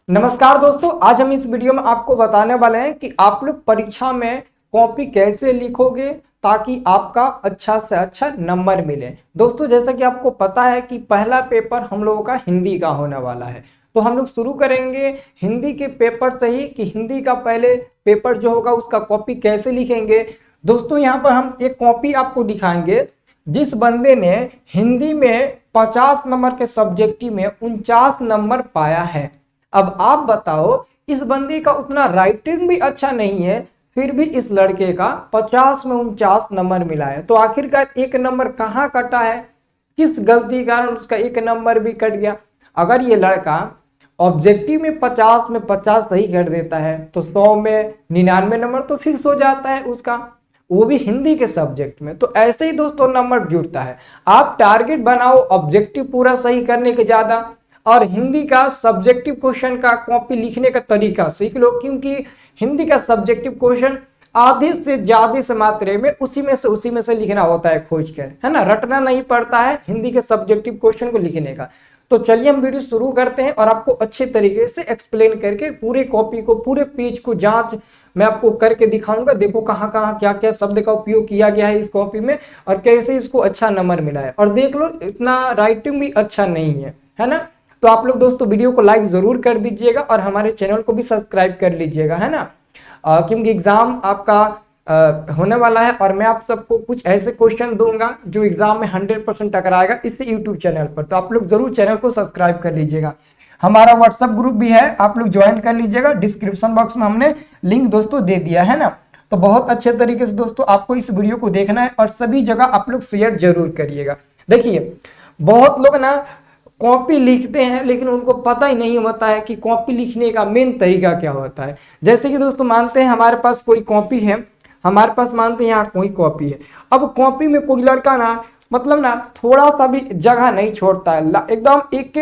नमस्कार दोस्तों, आज हम इस वीडियो में आपको बताने वाले हैं कि आप लोग परीक्षा में कॉपी कैसे लिखोगे ताकि आपका अच्छा से अच्छा नंबर मिले। दोस्तों, जैसा कि आपको पता है कि पहला पेपर हम लोगों का हिंदी का होने वाला है, तो हम लोग शुरू करेंगे हिंदी के पेपर से ही कि हिंदी का पहले पेपर जो होगा उसका कॉपी कैसे लिखेंगे। दोस्तों, यहाँ पर हम एक कॉपी आपको दिखाएंगे जिस बंदे ने हिंदी में 50 नंबर के सब्जेक्टिव में 49 नंबर पाया है। अब आप बताओ, इस बंदे का उतना राइटिंग भी अच्छा नहीं है, फिर भी इस लड़के का 50 में 49 नंबर मिला है। तो आखिरकार एक नंबर कहाँ कटा है, किस गलती के कारण उसका एक नंबर भी कट गया। अगर ये लड़का ऑब्जेक्टिव में 50 में 50 सही कर देता है तो 100 में 99 नंबर तो फिक्स हो जाता है उसका, वो भी हिंदी के सब्जेक्ट में। तो ऐसे ही दोस्तों नंबर जुड़ता है। आप टारगेट बनाओ ऑब्जेक्टिव पूरा सही करने के ज्यादा, और हिंदी का सब्जेक्टिव क्वेश्चन का कॉपी लिखने का तरीका सीख लो, क्योंकि हिंदी का सब्जेक्टिव क्वेश्चन आधे से ज्यादा से मात्रा में उसी में से लिखना होता है खोज कर, है ना। रटना नहीं पड़ता है हिंदी के सब्जेक्टिव क्वेश्चन को लिखने का। तो चलिए हम वीडियो शुरू करते हैं और आपको अच्छे तरीके से एक्सप्लेन करके पूरे कॉपी को, पूरे पेज को जांच मैं आपको करके दिखाऊंगा। देखो कहाँ कहाँ क्या क्या शब्द का उपयोग किया गया है इस कॉपी में और कैसे इसको अच्छा नंबर मिला है। और देख लो, इतना राइटिंग भी अच्छा नहीं है ना। तो आप लोग दोस्तों वीडियो को लाइक जरूर कर दीजिएगा और हमारे चैनल को भी सब्सक्राइब कर लीजिएगा, है ना। क्योंकि एग्जाम आपका होने वाला है और मैं आप सबको कुछ ऐसे क्वेश्चन दूंगा जो एग्जाम में 100% टकराएगा इससे यूट्यूब चैनल पर। तो आप लोग जरूर चैनल को सब्सक्राइब कर लीजिएगा। हमारा व्हाट्सएप ग्रुप भी है, आप लोग ज्वाइन कर लीजिएगा। डिस्क्रिप्शन बॉक्स में हमने लिंक दोस्तों दे दिया है ना। तो बहुत अच्छे तरीके से दोस्तों आपको इस वीडियो को देखना है और सभी जगह आप लोग शेयर जरूर करिएगा। देखिए, बहुत लोग ना कॉपी लिखते हैं लेकिन उनको पता ही नहीं होता है कि कॉपी लिखने का मेन तरीका क्या होता है। जैसे कि दोस्तों मानते हैं हमारे पास कोई कॉपी है, हमारे पास मानते हैं यहाँ कोई कॉपी है। अब कॉपी में कोई लड़का ना मतलब ना थोड़ा सा भी जगह नहीं छोड़ता है, एकदम एक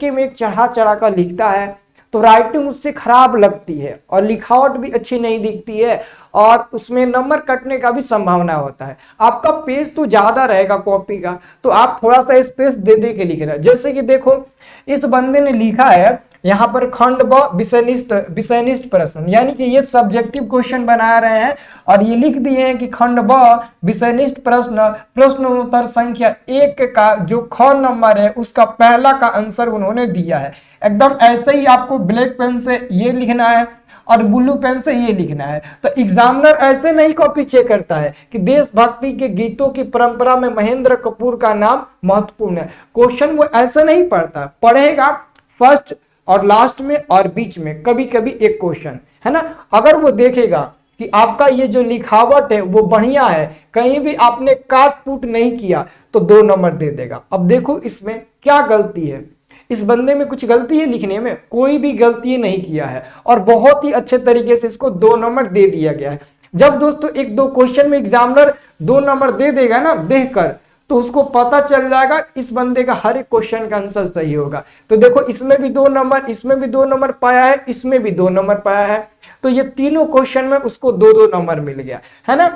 में एक चढ़ा चढ़ा कर लिखता है, तो राइटिंग उससे खराब लगती है और लिखावट भी अच्छी नहीं दिखती है और उसमें नंबर कटने का भी संभावना होता है। आपका पेज तो ज्यादा रहेगा कॉपी का, तो आप थोड़ा सा स्पेस दे दे के लिखना। जैसे कि देखो, इस बंदे ने लिखा है यहाँ पर खंड ब विषयनिष्ठ प्रश्न, यानी कि ये सब्जेक्टिव क्वेश्चन बना रहे हैं और ये लिख दिए हैं कि खंड ब विषयनिष्ठ प्रश्न प्रश्न उत्तर संख्या 1 का जो ख नंबर है उसका पहला का आंसर उन्होंने दिया है। एकदम ऐसे ही आपको ब्लैक पेन से ये लिखना है और ब्लू पेन से ये लिखना है। तो एग्जामिनर ऐसे नहीं कॉपी चेक करता है कि देशभक्ति के गीतों की परंपरा में महेंद्र कपूर का नाम महत्वपूर्ण है। क्वेश्चन वो ऐसे नहीं पढ़ता, पढ़ेगा फर्स्ट और लास्ट में और बीच में कभी कभी एक क्वेश्चन, है ना। अगर वो देखेगा कि आपका ये जो लिखावट है वो बढ़िया है, कहीं भी आपने काट पुट नहीं किया, तो 2 नंबर दे देगा। अब देखो इसमें क्या गलती है, इस बंदे में कुछ गलती है लिखने में? कोई भी गलती नहीं किया है और बहुत ही अच्छे तरीके से इसको 2 नंबर दे दिया गया है। जब दोस्तों 1-2 क्वेश्चन में एग्जामिनर 2 नंबर दे देगा ना देखकर, तो उसको पता चल जाएगा इस बंदे का हर एक क्वेश्चन का आंसर सही होगा। तो देखो, इसमें भी 2 नंबर, इसमें भी 2 नंबर पाया है, इसमें भी 2 नंबर पाया है, तो ये तीनों क्वेश्चन में उसको 2-2 नंबर मिल गया, है ना।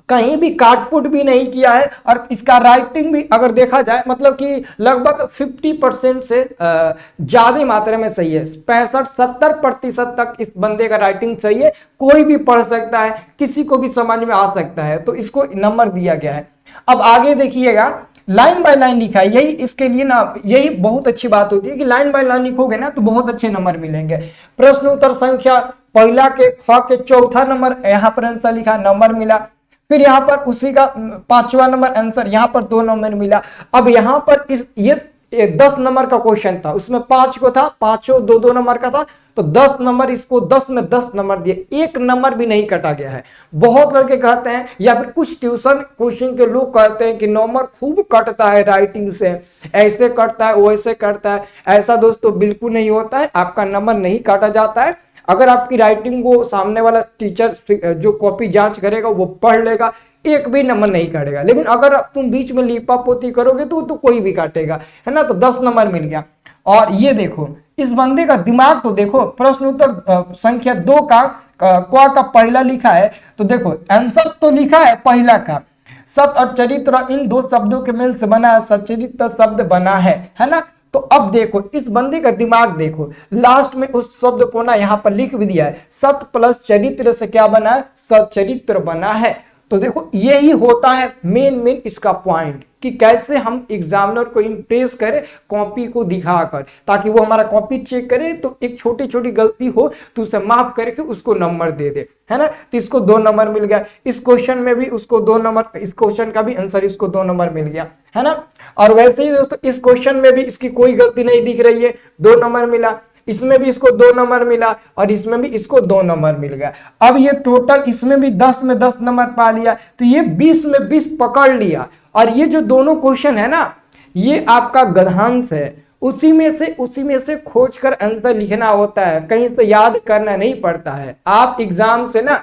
कहीं भी काटपुट भी नहीं किया है और इसका राइटिंग भी अगर देखा जाए मतलब कि लगभग 50% से ज्यादा मात्रा में सही है। 65-70% तक इस बंदे का राइटिंग सही है, कोई भी पढ़ सकता है, किसी को भी समझ में आ सकता है, तो इसको नंबर दिया गया है। अब आगे देखिएगा, लाइन बाय लाइन लिखा है, यही इसके लिए ना यही बहुत अच्छी बात होती है कि लाइन बाय लाइन लिखोगे ना तो बहुत अच्छे नंबर मिलेंगे। प्रश्न उत्तर संख्या पहला के ख के चौथा नंबर यहाँ पर आंसर लिखा, नंबर मिला। फिर यहाँ पर उसी का 5वां नंबर आंसर, यहाँ पर 2 नंबर मिला। अब यहाँ पर इस ये 10 नंबर का क्वेश्चन था, उसमें 5 को था, पांचों 2-2 नंबर का था, तो 10 नंबर, इसको 10 में 10 नंबर दिए, 1 नंबर भी नहीं कटा गया है। बहुत लड़के कहते हैं या फिर कुछ ट्यूशन कोचिंग के लोग कहते हैं कि नंबर खूब कटता है राइटिंग से, ऐसे कटता है वैसे कटता है। ऐसा दोस्तों बिल्कुल नहीं होता है, आपका नंबर नहीं काटा जाता है। अगर आपकी राइटिंग को सामने वाला टीचर जो कॉपी जांच करेगा वो पढ़ लेगा, एक भी नंबर नहीं काटेगा। लेकिन अगर तुम बीच में लीपा पोती करोगे तो कोई भी काटेगा, है ना। तो 10 नंबर मिल गया। और ये देखो, इस बंदे का दिमाग तो देखो, प्रश्न उत्तर संख्या 2 का क का पहला लिखा है, तो देखो आंसर तो लिखा है पहला का, सत और चरित्र इन 2 शब्दों के मेल से बना सच्चरित्र शब्द बना है ना। तो अब देखो इस बंदे का दिमाग देखो, लास्ट में उस शब्द को ना यहाँ पर लिख भी दिया है, सत प्लस चरित्र से क्या बना है, सच्चरित्र बना है। तो देखो यही होता है मेन इसका पॉइंट कि कैसे हम एग्जामिनर को इंप्रेस करें कॉपी को दिखाकर, ताकि वो हमारा कॉपी चेक करे तो एक छोटी छोटी गलती हो तो उसे माफ करके उसको नंबर दे दे, है ना। तो इसको 2 नंबर मिल गया, इस क्वेश्चन में भी उसको 2 नंबर, इस क्वेश्चन का भी आंसर इसको 2 नंबर मिल गया, है ना। और वैसे ही दोस्तों इस क्वेश्चन में भी इसकी कोई गलती नहीं दिख रही है, 2 नंबर मिला, इसमें भी इसको 2 नंबर मिला और इसमें भी इसको 2 नंबर मिल गया। अब ये टोटल इसमें भी 10 में 10 नंबर पा लिया, तो ये 20 में 20 पकड़ लिया। और ये जो दोनों क्वेश्चन है ना, ये आपका गद्यांश है, उसी में से खोज कर आंसर लिखना होता है, कहीं से याद करना नहीं पड़ता है। आप एग्जाम से ना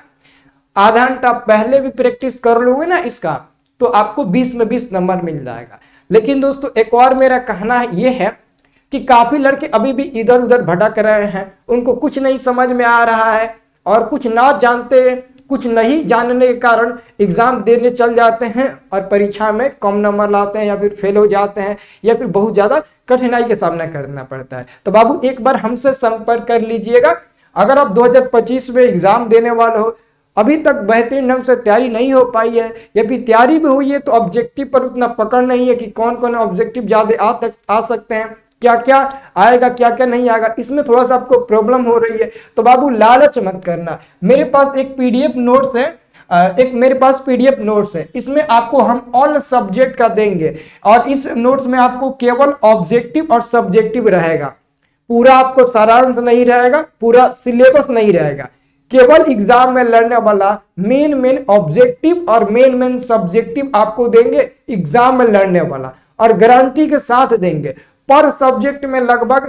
आधा घंटा पहले भी प्रैक्टिस कर लोगे ना इसका, तो आपको 20 में 20 नंबर मिल जाएगा। लेकिन दोस्तों एक और मेरा कहना ये है कि काफी लड़के अभी भी इधर उधर भटक रहे हैं, उनको कुछ नहीं समझ में आ रहा है और कुछ ना जानते, कुछ नहीं जानने के कारण एग्जाम देने चल जाते हैं और परीक्षा में कम नंबर लाते हैं या फिर फेल हो जाते हैं या फिर बहुत ज्यादा कठिनाई का सामना करना पड़ता है। तो बाबू एक बार हमसे संपर्क कर लीजिएगा। अगर आप 2025 में एग्जाम देने वाले हो, अभी तक बेहतरीन ढंग से तैयारी नहीं हो पाई है या फिर तैयारी भी हुई है तो ऑब्जेक्टिव पर उतना पकड़ नहीं है कि कौन कौन ऑब्जेक्टिव ज्यादा आ सकते हैं, क्या क्या आएगा क्या क्या नहीं आएगा, इसमें थोड़ा सा आपको प्रॉब्लम हो रही है, तो बाबू लालच मत करना। मेरे पास एक पीडीएफ नोट्स है, इसमें आपको हम ऑल सब्जेक्ट का देंगे और इस नोट्स में आपको केवल ऑब्जेक्टिव और सब्जेक्टिव रहेगा, पूरा आपको सारांश नहीं रहेगा, पूरा सिलेबस नहीं रहेगा, केवल एग्जाम में लड़ने वाला मेन ऑब्जेक्टिव और मेन सब्जेक्टिव आपको देंगे एग्जाम में लड़ने वाला, और गारंटी के साथ देंगे। पर सब्जेक्ट में लगभग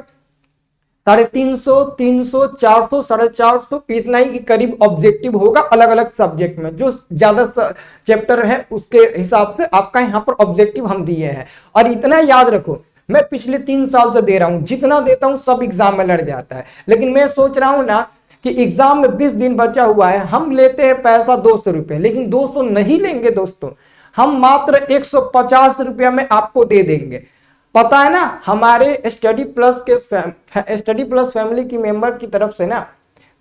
350, 300, 400, 450 इतना ही के करीब ऑब्जेक्टिव होगा अलग अलग सब्जेक्ट में, जो ज्यादा चैप्टर है उसके हिसाब से आपका यहाँ पर ऑब्जेक्टिव हम दिए हैं। और इतना याद रखो, मैं पिछले 3 साल से दे रहा हूं, जितना देता हूं सब एग्जाम में लड़ जाता है, लेकिन मैं सोच रहा हूं ना कि एग्जाम में 20 दिन बचा हुआ है, हम लेते हैं पैसा 200 रुपए, लेकिन 200 नहीं लेंगे दोस्तों, हम मात्र 150 रुपया में आपको दे देंगे। पता है ना, हमारे स्टडी प्लस फैमिली की मेंबर की तरफ से ना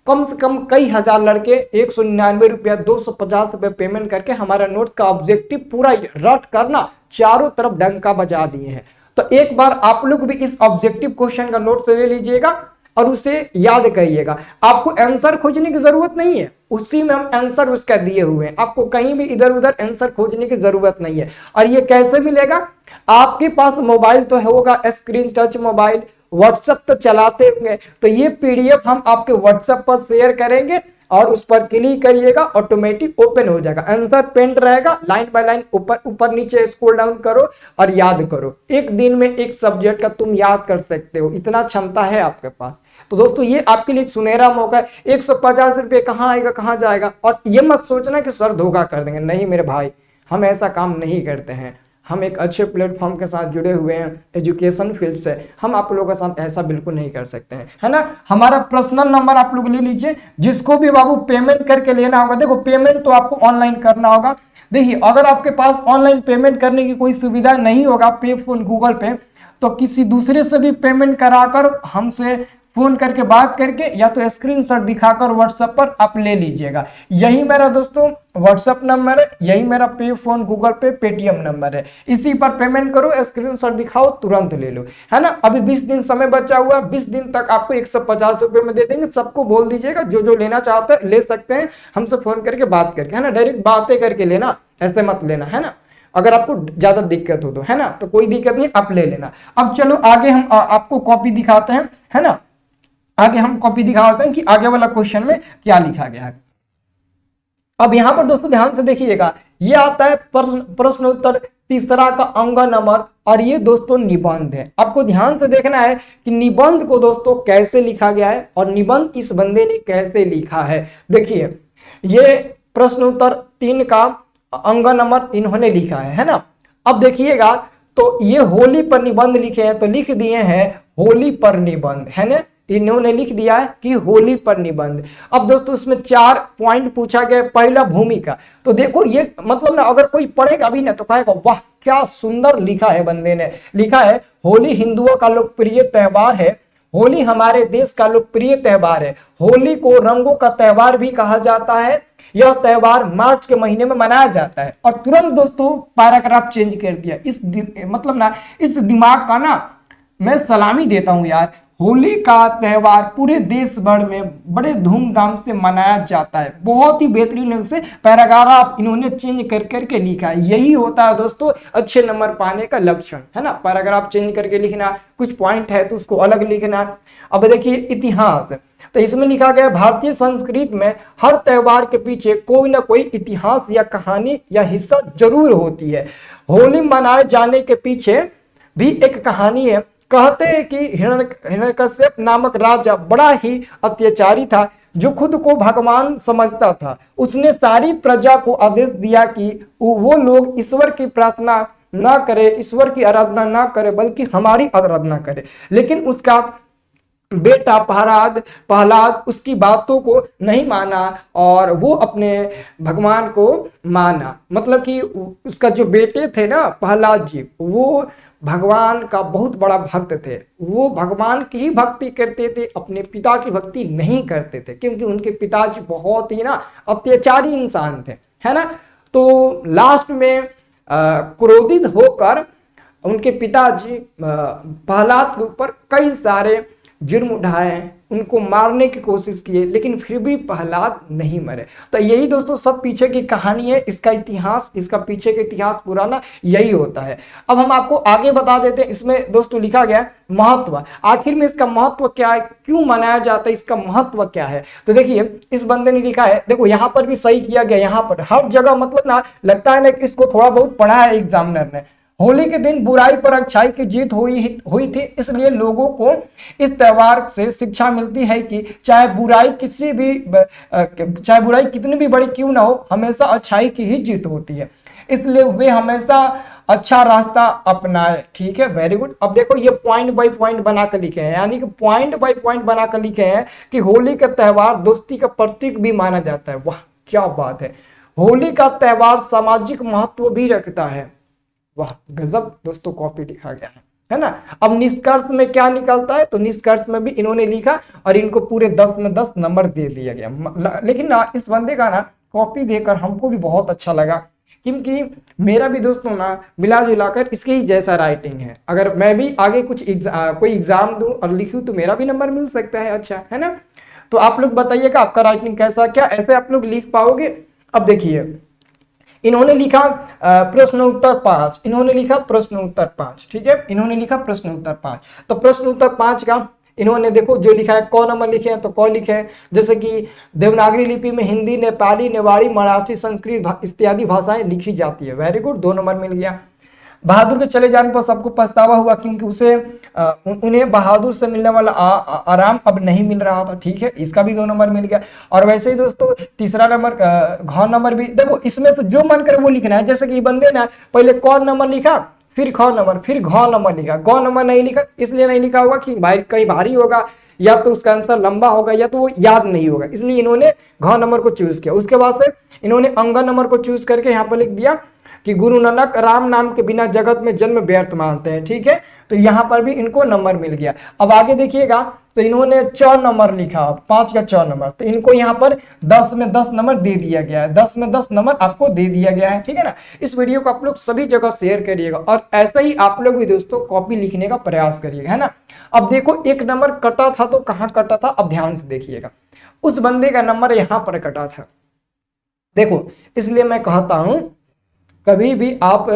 कम से कम कई हजार लड़के 199 रुपया 250 रुपये पेमेंट करके हमारा नोट का ऑब्जेक्टिव पूरा रट करना चारों तरफ डंका बजा दिए हैं। तो एक बार आप लोग भी इस ऑब्जेक्टिव क्वेश्चन का नोट ले लीजिएगा और उसे याद करिएगा। आपको आंसर खोजने की जरूरत नहीं है, उसी में हम आंसर उसका दिए हुए हैं, आपको कहीं भी इधर उधर आंसर खोजने की जरूरत नहीं है। और ये कैसे मिलेगा, आपके पास मोबाइल तो होगा, स्क्रीन टच मोबाइल, व्हाट्सएप तो चलाते होंगे, तो ये पीडीएफ हम आपके व्हाट्सएप पर शेयर करेंगे और उस पर क्लिक करिएगा, ऑटोमेटिक ओपन हो जाएगा, आंसर पेंट रहेगा, लाइन बाय लाइन ऊपर नीचे स्क्रॉल डाउन करो और याद करो। एक दिन में एक सब्जेक्ट का तुम याद कर सकते हो, इतना क्षमता है आपके पास। तो दोस्तों ये आपके लिए एक सुनहरा मौका है। 150 रुपये कहाँ आएगा कहाँ जाएगा, और ये मत सोचना कि सर धोखा कर देंगे, नहीं मेरे भाई, हम ऐसा काम नहीं करते हैं, हम एक अच्छे प्लेटफॉर्म के साथ जुड़े हुए हैं, एजुकेशन फील्ड से, हम आप लोगों के साथ ऐसा बिल्कुल नहीं कर सकते हैं, है ना। हमारा पर्सनल नंबर आप लोग ले लीजिए, जिसको भी बाबू पेमेंट करके लेना होगा, देखो पेमेंट तो आपको ऑनलाइन करना होगा। देखिए अगर आपके पास ऑनलाइन पेमेंट करने की कोई सुविधा नहीं होगा, पे फोन गूगल पे, तो किसी दूसरे से भी पेमेंट कराकर हमसे फोन करके बात करके या तो स्क्रीनशॉट दिखाकर व्हाट्सएप पर आप ले लीजिएगा। यही मेरा दोस्तों व्हाट्सएप नंबर है, यही मेरा पे फोन गूगल पे पेटीएम नंबर है, इसी पर पेमेंट करो, स्क्रीनशॉट दिखाओ, तुरंत ले लो, है ना। अभी 20 दिन समय बचा हुआ, 20 दिन तक आपको 150 रुपये में दे देंगे। सबको बोल दीजिएगा, जो जो लेना चाहते हैं ले सकते हैं, हमसे फोन करके बात करके, है ना, डायरेक्ट बातें करके लेना, ऐसे मत लेना, है ना। अगर आपको ज्यादा दिक्कत हो तो, है ना, तो कोई दिक्कत नहीं, आप ले लेना। अब चलो आगे हम आपको कॉपी दिखाते हैं, है ना, आगे हम कॉपी दिखाते हैं कि आगे वाला क्वेश्चन में क्या लिखा गया है। अब यहां पर दोस्तों ध्यान से देखिएगा, ये आता है प्रश्न उत्तर तीसरा का अंक नंबर, और ये दोस्तों निबंध है। आपको ध्यान से देखना है कि निबंध को दोस्तों कैसे लिखा गया है और निबंध इस बंदे ने कैसे लिखा है। देखिए ये प्रश्न उत्तर 3 का अंक नंबर इन्होंने लिखा है ना। अब देखिएगा, तो ये होली पर निबंध लिखे हैं, तो लिख दिए हैं होली पर निबंध, है ना, इन्होंने लिख दिया है कि होली पर निबंध। अब दोस्तों इसमें 4 पॉइंट पूछा गया। पहला भूमिका, तो देखो ये मतलब ना अगर कोई पढ़ेगा भी ना तो कहेगा वाह क्या सुंदर लिखा है बंदे ने। लिखा है होली हिंदुओं का लोकप्रिय त्योहार है, होली हमारे देश का लोकप्रिय त्योहार है, होली को रंगों का त्योहार भी कहा जाता है, यह त्योहार मार्च के महीने में मनाया जाता है। और तुरंत दोस्तों पैराग्राफ चेंज कर दिया। मतलब ना इस दिमाग का ना मैं सलामी देता हूं यार। होली का त्योहार पूरे देश भर में बड़े धूमधाम से मनाया जाता है। बहुत ही बेहतरीन ढंग से पैराग्राफ इन्होंने चेंज कर करके लिखा है। यही होता है दोस्तों अच्छे नंबर पाने का लक्षण, है ना। पैराग्राफ चेंज करके लिखना, कुछ पॉइंट है तो उसको अलग लिखना। अब देखिए इतिहास, तो इसमें लिखा गया भारतीय संस्कृति में हर त्योहार के पीछे कोई ना कोई इतिहास या कहानी या हिस्सा जरूर होती है। होली मनाए जाने के पीछे भी एक कहानी है। कहते हैं कि हिरण्यकश्यप नामक राजा बड़ा ही अत्याचारी था, जो खुद को भगवान समझता था। उसने सारी प्रजा को आदेश दिया कि वो लोग ईश्वर की प्रार्थना ना करे, ईश्वर की आराधना ना करे, बल्कि हमारी आराधना करे। लेकिन उसका बेटा प्रहलाद उसकी बातों को नहीं माना और वो अपने भगवान को माना। मतलब कि उसका जो बेटे थे ना प्रहलाद जी, वो भगवान का बहुत बड़ा भक्त थे। वो भगवान की ही भक्ति करते थे, अपने पिता की भक्ति नहीं करते थे, क्योंकि उनके पिताजी बहुत ही ना अत्याचारी इंसान थे, है ना। तो लास्ट में क्रोधित होकर उनके पिताजी प्रहलाद के ऊपर कई सारे जुर्म उठाए, उनको मारने की कोशिश किए, लेकिन फिर भी प्रहलाद नहीं मरे। तो यही दोस्तों सब पीछे की कहानी है। इसका इतिहास, इसका पीछे का इतिहास पुराना यही होता है। अब हम आपको आगे बता देते हैं। इसमें दोस्तों लिखा गया महत्व, आखिर में इसका महत्व क्या है, क्यों मनाया जाता है, इसका महत्व क्या है। तो देखिए इस बंदे ने लिखा है, देखो यहाँ पर भी सही किया गया। यहाँ पर हर जगह मतलब ना लगता है ना कि इसको थोड़ा बहुत पढ़ा है एग्जामिनर ने। होली के दिन बुराई पर अच्छाई की जीत हुई थी, इसलिए लोगों को इस त्योहार से शिक्षा मिलती है कि चाहे बुराई कितनी भी बड़ी क्यों ना हो, हमेशा अच्छाई की ही जीत होती है। इसलिए वे हमेशा अच्छा रास्ता अपनाए। ठीक है, वेरी गुड। अब देखो ये पॉइंट बाय पॉइंट बनाकर लिखे हैं, यानी कि पॉइंट बाय पॉइंट बनाकर लिखे हैं कि होली का त्योहार दोस्ती का प्रतीक भी माना जाता है। वाह क्या बात है। होली का त्योहार सामाजिक महत्व भी रखता है। वाह गजब दोस्तों, कॉपी लिखा गया है ना। अब निष्कर्ष में क्या निकलता है, तो निष्कर्ष में भी इन्होंने लिखा और इनको पूरे 10 में 10 नंबर दे दिया गया। लेकिन ना इस बंदे का ना कॉपी देकर हमको भी बहुत अच्छा लगा, क्योंकि मेरा भी दोस्तों ना मिला जुला कर इसके ही जैसा राइटिंग है। अगर मैं भी आगे कुछ कोई एग्जाम दूं और लिखूं तो मेरा भी नंबर मिल सकता है, अच्छा है ना। तो आप लोग बताइएगा आपका राइटिंग कैसा, क्या ऐसे आप लोग लिख पाओगे। अब देखिए इन्होंने लिखा प्रश्न उत्तर 5, इन्होंने लिखा प्रश्न उत्तर 5, ठीक है, इन्होंने लिखा प्रश्न उत्तर 5। तो प्रश्न उत्तर 5 का इन्होंने देखो जो लिखा है क नंबर लिखे हैं, तो क लिखे हैं। जैसे कि देवनागरी लिपि में हिंदी, नेपाली, नेवाड़ी, मराठी, संस्कृत इत्यादि भाषाएं लिखी जाती है। वेरी गुड, 2 नंबर मिल गया। बहादुर के चले जाने पर सबको पछतावा हुआ, क्योंकि उसे उन्हें बहादुर से मिलने वाला आराम अब नहीं मिल रहा था। ठीक है, इसका भी 2 नंबर मिल गया। और वैसे ही दोस्तों तीसरा नंबर घ नंबर भी देखो, इसमें से जो मन करे वो लिखना है। जैसे कि बंदे ना पहले क नंबर लिखा, फिर ख नंबर, फिर घ नंबर लिखा, ग नंबर नहीं लिखा। इसलिए नहीं लिखा होगा कि भाई कहीं भारी होगा, या तो उसका आंसर लंबा होगा, या तो वो याद नहीं होगा, इसलिए इन्होंने घ नंबर को चूज किया। उसके बाद से इन्होंने अंग नंबर को चूज करके यहाँ पर लिख दिया कि गुरु नानक राम नाम के बिना जगत में जन्म व्यर्थ मानते हैं। ठीक है, तो यहां पर भी इनको नंबर मिल गया। अब आगे देखिएगा, तो इन्होंने 4 नंबर लिखा, 5 का 4 नंबर, तो इनको यहां पर 10 में 10 नंबर दे दिया गया है। 10 में 10 नंबर आपको दे दिया गया है। ठीक है ना। इस वीडियो को आप लोग सभी जगह शेयर करिएगा, और ऐसा ही आप लोग भी दोस्तों कॉपी लिखने का प्रयास करिएगा, है ना। अब देखो 1 नंबर कटा था, तो कहां कटा था, अब ध्यान से देखिएगा। उस बंदे का नंबर यहां पर कटा था, देखो। इसलिए मैं कहता हूं कभी भी आप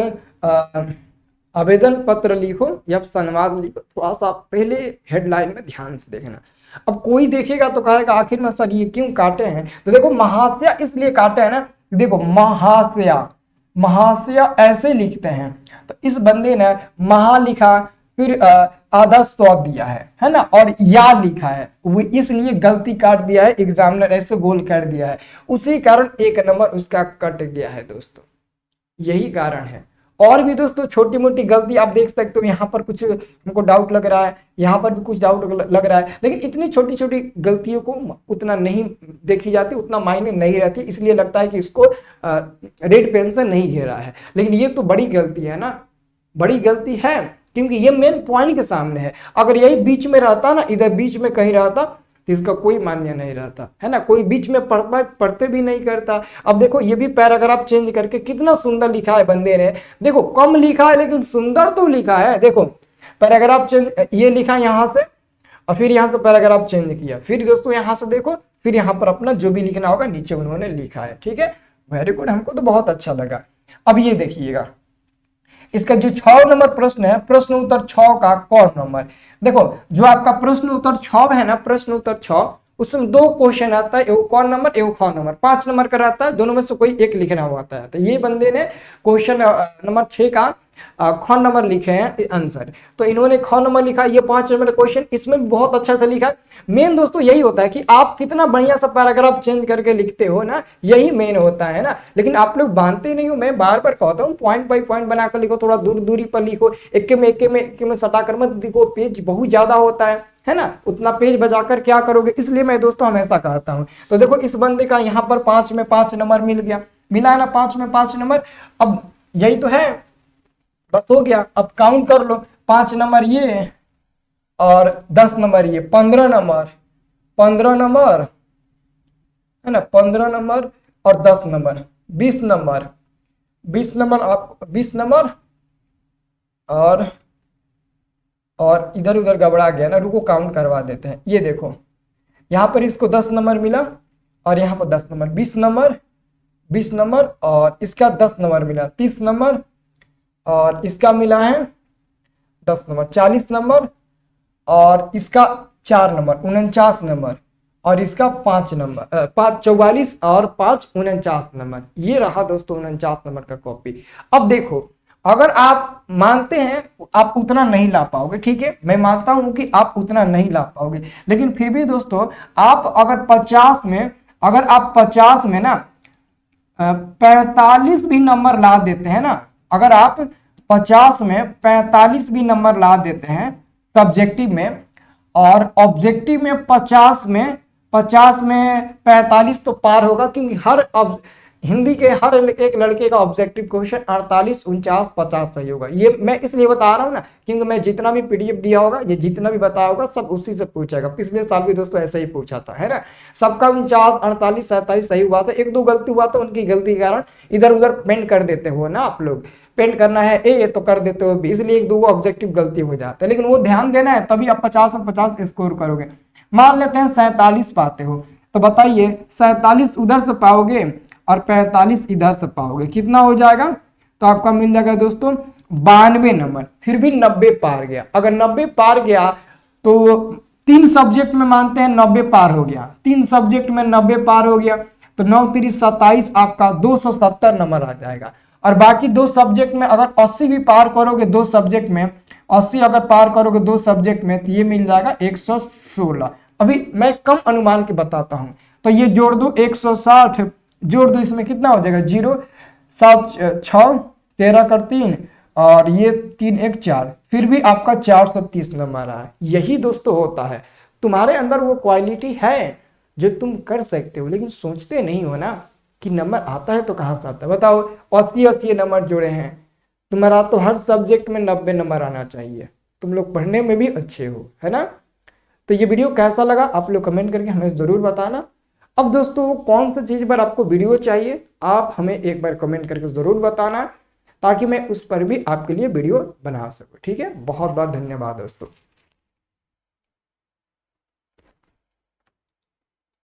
आवेदन पत्र लिखो या संवाद लिखो, थोड़ा सा पहले हेडलाइन में ध्यान से देखना। अब कोई देखेगा तो कहेगा आखिर में सर ये क्यों काटे हैं, तो देखो महाशया इसलिए काटे हैं ना, देखो महाशया, महाशया ऐसे लिखते हैं, तो इस बंदे ने महा लिखा, फिर आधा स्व दिया है ना, और या लिखा है, वो इसलिए गलती काट दिया है, एग्जामिनर ऐसे गोल कर दिया है, उसी कारण 1 नंबर उसका कट गया है दोस्तों, यही कारण है। और भी दोस्तों छोटी मोटी गलती आप देख सकते हो, यहाँ पर कुछ हमको डाउट लग रहा है, यहाँ पर भी कुछ डाउट लग रहा है, लेकिन इतनी छोटी छोटी गलतियों को उतना नहीं देखी जाती, उतना मायने नहीं रहती, इसलिए लगता है कि इसको रेड पेन से नहीं घेरा है। लेकिन ये तो बड़ी गलती है ना, बड़ी गलती है, क्योंकि ये मेन पॉइंट के सामने है। अगर यही बीच में रहता ना, इधर बीच में कहीं रहता तो इसका कोई मान्य नहीं रहता, है ना, कोई बीच में पढ़ते भी नहीं करता। अब देखो ये भी पैराग्राफ चेंज करके कितना सुंदर लिखा है बंदे ने, देखो कम लिखा है लेकिन सुंदर तो लिखा है। देखो पैराग्राफ चेंज ये लिखा यहां से, और फिर यहां से पैराग्राफ चेंज किया, फिर दोस्तों यहां से देखो, फिर यहां पर अपना जो भी लिखना होगा नीचे उन्होंने लिखा है। ठीक है, वेरी गुड, हमको तो बहुत अच्छा लगा। अब ये देखिएगा, इसका जो 6 नंबर प्रश्न है, प्रश्न उत्तर 6 का क नंबर, देखो जो आपका प्रश्न उत्तर 6 है ना, प्रश्न उत्तर 6, उसमें 2 क्वेश्चन आता है, एगो क नंबर एगो ख नंबर, 5 नंबर का रहता है, दोनों में से कोई एक लिखना होता है। तो ये बंदे ने क्वेश्चन नंबर 6 का ख नंबर लिखे हैं आंसर, तो इन्होंने ख नंबर लिखा, ये 5 नंबर क्वेश्चन, इसमें भी बहुत अच्छा से लिखा है। मेन दोस्तों यही होता है कि आप कितना बढ़िया सा पैराग्राफ चेंज करके लिखते हो ना, यही मेन होता है ना, लेकिन आप लोग मानते नहीं हो। मैं बार बार कहता हूँ पॉइंट बाई पॉइंट बनाकर लिखो, थोड़ा दूरी पर लिखो, एक में सटा कर मत लिखो, पेज बहुत ज्यादा होता है ना, उतना पेज बजाकर क्या करोगे, इसलिए मैं दोस्तों हमेशा कहता हूँ। तो देखो इस बंदे का यहाँ पर 5 में 5 नंबर मिल गया, मिला है ना, 5 में 5 नंबर। अब यही तो है, बस हो गया। अब काउंट कर लो, 5 नंबर ये और 10 नंबर ये, 15 नंबर, 15 नंबर है ना, 15 नंबर और 10 नंबर, 20 नंबर, 20 नंबर, आप 20 नंबर, और इधर उधर गबड़ा गया ना, रुको काउंट करवा देते हैं। ये देखो यहाँ पर इसको 10 नंबर मिला, और यहाँ पर 10 नंबर, 20 नंबर, 20 नंबर, और इसका 10 नंबर मिला, 30 नंबर, और इसका मिला है 10 नंबर, 40 नंबर, और इसका 4 नंबर, 49 नंबर, और इसका 5 नंबर, 5 44 और 5 49 नंबर। ये रहा दोस्तों 49 नंबर का कॉपी। अब देखो अगर आप मानते हैं आप उतना नहीं ला पाओगे, ठीक है, मैं मानता हूं कि आप उतना नहीं ला पाओगे, लेकिन फिर भी दोस्तों आप अगर 50 में, अगर आप 50 में ना 45 भी नंबर ला देते हैं ना, अगर आप 50 में 45 भी नंबर ला देते हैं सब्जेक्टिव में, और ऑब्जेक्टिव में 50 में 45 तो पार होगा, क्योंकि हर हिंदी के हर एक लड़के का ऑब्जेक्टिव क्वेश्चन 48 49 50 सही होगा। ये मैं इसलिए बता रहा हूँ ना, क्योंकि मैं जितना भी पीडीएफ दिया होगा, ये जितना भी बताया होगा, सब उसी से पूछेगा। पिछले साल भी दोस्तों ऐसा ही पूछा था, है ना, सबका 49 48 47 सही हुआ था, 1-2 गलती हुआ था, उनकी गलती के कारण इधर उधर पेंट कर देते हो ना आप लोग, पेंट करना है ए तो कर देते हो बी, इसलिए 1-2 ऑब्जेक्टिव गलती हो जाता है, लेकिन वो ध्यान देना है, तभी आप 50 में 50 स्कोर करोगे। मान लेते हैं 47 पाते हो, तो बताइए 47 उधर से पाओगे और 45 इधर से पाओगे, कितना हो जाएगा, तो आपका मिल जाएगा दोस्तों 92 नंबर। फिर भी 90 पार गया, अगर 90 पार गया तो 3 सब्जेक्ट में मानते हैं 90 पार हो गया, 3 सब्जेक्ट में 90 पार हो गया, तो 9 3 27 आपका 270 नंबर आ जाएगा। और बाकी 2 सब्जेक्ट में अगर 80 भी पार करोगे, 2 सब्जेक्ट में 80 अगर पार करोगे 2 सब्जेक्ट में, तो ये मिल जाएगा 116। अभी मैं कम अनुमान के बताता हूं, तो ये जोड़ दो 160, जोड़ दो, इसमें कितना हो जाएगा 0 7 6 13 कर 3, और ये 3 1 4, फिर भी आपका 430 नंबर आया। यही दोस्तों होता है, तुम्हारे अंदर वो क्वालिटी है जो तुम कर सकते हो, लेकिन सोचते नहीं हो ना कि नंबर आता है तो कहाँ से आता है। बताओ 80 नंबर जोड़े हैं, तुम्हारा तो हर सब्जेक्ट में 90 नंबर आना चाहिए, तुम लोग पढ़ने में भी अच्छे हो, है ना। तो ये वीडियो कैसा लगा आप लोग कमेंट करके हमें जरूर बताना। अब दोस्तों कौन सी चीज पर आपको वीडियो चाहिए आप हमें एक बार कमेंट करके जरूर बताना, ताकि मैं उस पर भी आपके लिए वीडियो बना सकूं। ठीक है, बहुत बहुत धन्यवाद दोस्तों।